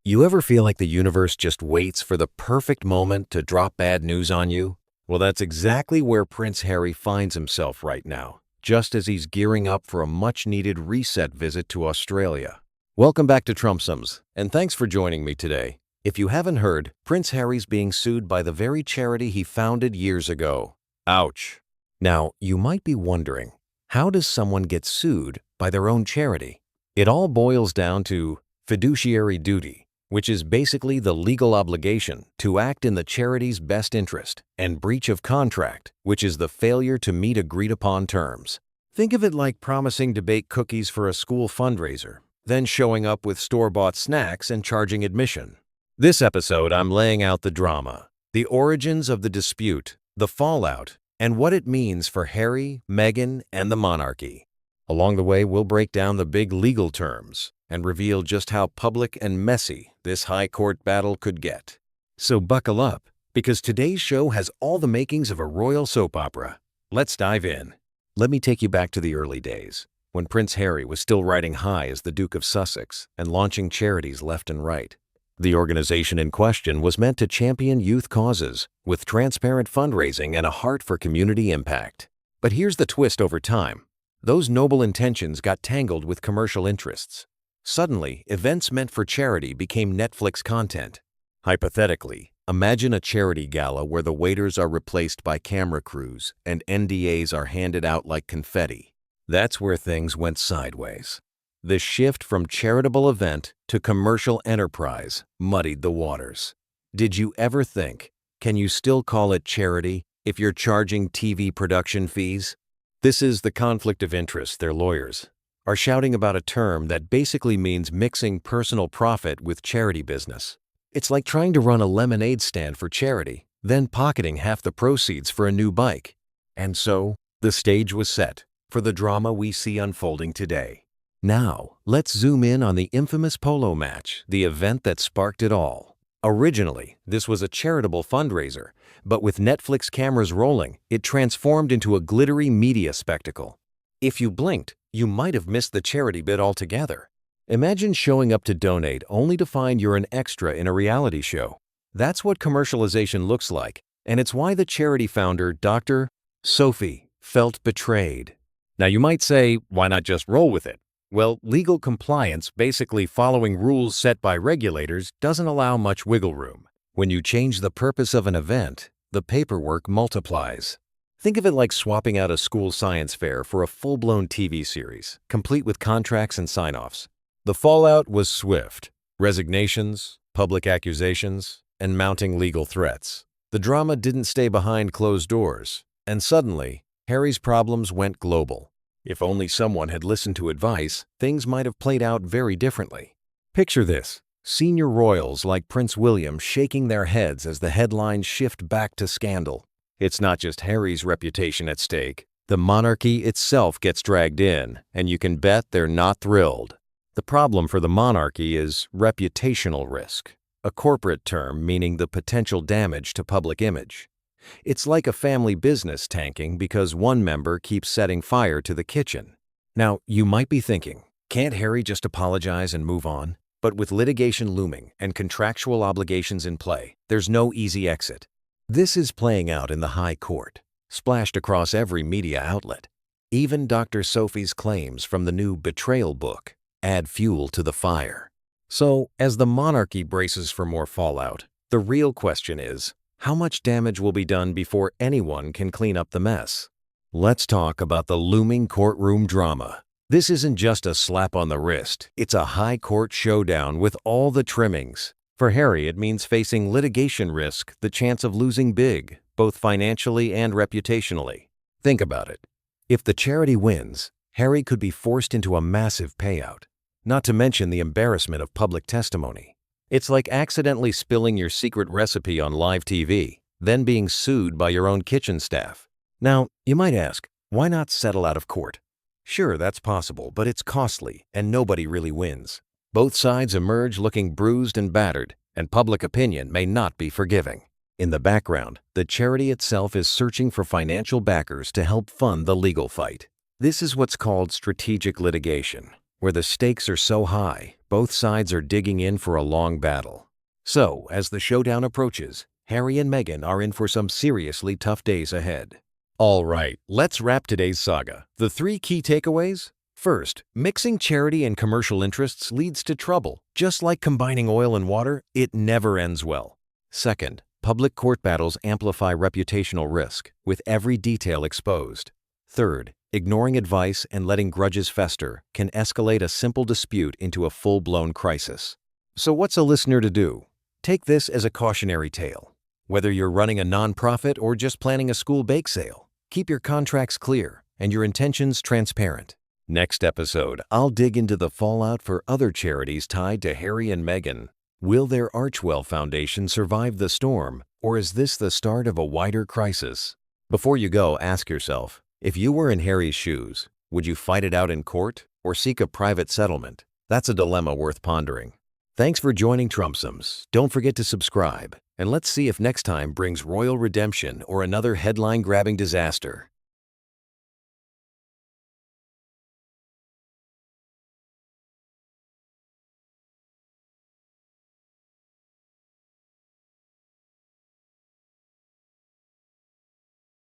You ever feel like the universe just waits for the perfect moment to drop bad news on you? Well, that's exactly where Prince Harry finds himself right now, just as he's gearing up for a much-needed reset visit to Australia. Welcome back to Trumpsums, and thanks for joining me today. If you haven't heard, Prince Harry's being sued by the very charity he founded years ago. Ouch. Now, you might be wondering, how does someone get sued by their own charity? It all boils down to fiduciary duty, which is basically the legal obligation to act in the charity's best interest, and breach of contract, which is the failure to meet agreed-upon terms. Think of it like promising to bake cookies for a school fundraiser, then showing up with store-bought snacks and charging admission. This episode, I'm laying out the drama, the origins of the dispute, the fallout, and what it means for Harry, Meghan, and the monarchy. Along the way, we'll break down the big legal terms and reveal just how public and messy this high court battle could get. So buckle up, because today's show has all the makings of a royal soap opera. Let's dive in. Let me take you back to the early days, when Prince Harry was still riding high as the Duke of Sussex and launching charities left and right. The organization in question was meant to champion youth causes, with transparent fundraising and a heart for community impact. But here's the twist over time. Those noble intentions got tangled with commercial interests. Suddenly, events meant for charity became Netflix content. Hypothetically, imagine a charity gala where the waiters are replaced by camera crews and NDAs are handed out like confetti. That's where things went sideways. The shift from charitable event to commercial enterprise muddied the waters. Did you ever think, can you still call it charity if you're charging TV production fees? This is the conflict of interest their lawyers are shouting about, a term that basically means mixing personal profit with charity business. It's like trying to run a lemonade stand for charity, then pocketing half the proceeds for a new bike. And so, the stage was set for the drama we see unfolding today. Now, let's zoom in on the infamous Polo match, the event that sparked it all. Originally, this was a charitable fundraiser, but with Netflix cameras rolling, it transformed into a glittery media spectacle. If you blinked, you might have missed the charity bit altogether. Imagine showing up to donate only to find you're an extra in a reality show. That's what commercialization looks like, and it's why the charity founder, Dr. Sophie, felt betrayed. Now you might say, why not just roll with it? Well, legal compliance, basically following rules set by regulators, doesn't allow much wiggle room. When you change the purpose of an event, the paperwork multiplies. Think of it like swapping out a school science fair for a full-blown TV series, complete with contracts and sign-offs. The fallout was swift. Resignations, public accusations, and mounting legal threats. The drama didn't stay behind closed doors, and suddenly, Harry's problems went global. If only someone had listened to advice, things might have played out very differently. Picture this: senior royals like Prince William shaking their heads as the headlines shift back to scandal. It's not just Harry's reputation at stake. The monarchy itself gets dragged in, and you can bet they're not thrilled. The problem for the monarchy is reputational risk, a corporate term meaning the potential damage to public image. It's like a family business tanking because one member keeps setting fire to the kitchen. Now, you might be thinking, can't Harry just apologize and move on? But with litigation looming and contractual obligations in play, there's no easy exit. This is playing out in the High Court, splashed across every media outlet. Even Dr. Sophie's claims from the new betrayal book add fuel to the fire. So, as the monarchy braces for more fallout, the real question is, how much damage will be done before anyone can clean up the mess? Let's talk about the looming courtroom drama. This isn't just a slap on the wrist, it's a high court showdown with all the trimmings. For Harry, it means facing litigation risk, the chance of losing big, both financially and reputationally. Think about it. If the charity wins, Harry could be forced into a massive payout, not to mention the embarrassment of public testimony. It's like accidentally spilling your secret recipe on live TV, then being sued by your own kitchen staff. Now, you might ask, why not settle out of court? Sure, that's possible, but it's costly, and nobody really wins. Both sides emerge looking bruised and battered, and public opinion may not be forgiving. In the background, the charity itself is searching for financial backers to help fund the legal fight. This is what's called strategic litigation, where the stakes are so high, both sides are digging in for a long battle. So, as the showdown approaches, Harry and Meghan are in for some seriously tough days ahead. All right, let's wrap today's saga. The 3 key takeaways? First, mixing charity and commercial interests leads to trouble. Just like combining oil and water, it never ends well. Second, public court battles amplify reputational risk, with every detail exposed. Third, ignoring advice and letting grudges fester can escalate a simple dispute into a full-blown crisis. So what's a listener to do? Take this as a cautionary tale. Whether you're running a nonprofit or just planning a school bake sale, keep your contracts clear and your intentions transparent. Next episode, I'll dig into the fallout for other charities tied to Harry and Meghan. Will their Archwell Foundation survive the storm, or is this the start of a wider crisis? Before you go, ask yourself, if you were in Harry's shoes, would you fight it out in court or seek a private settlement? That's a dilemma worth pondering. Thanks for joining Trumpsums. Don't forget to subscribe, and let's see if next time brings royal redemption or another headline-grabbing disaster.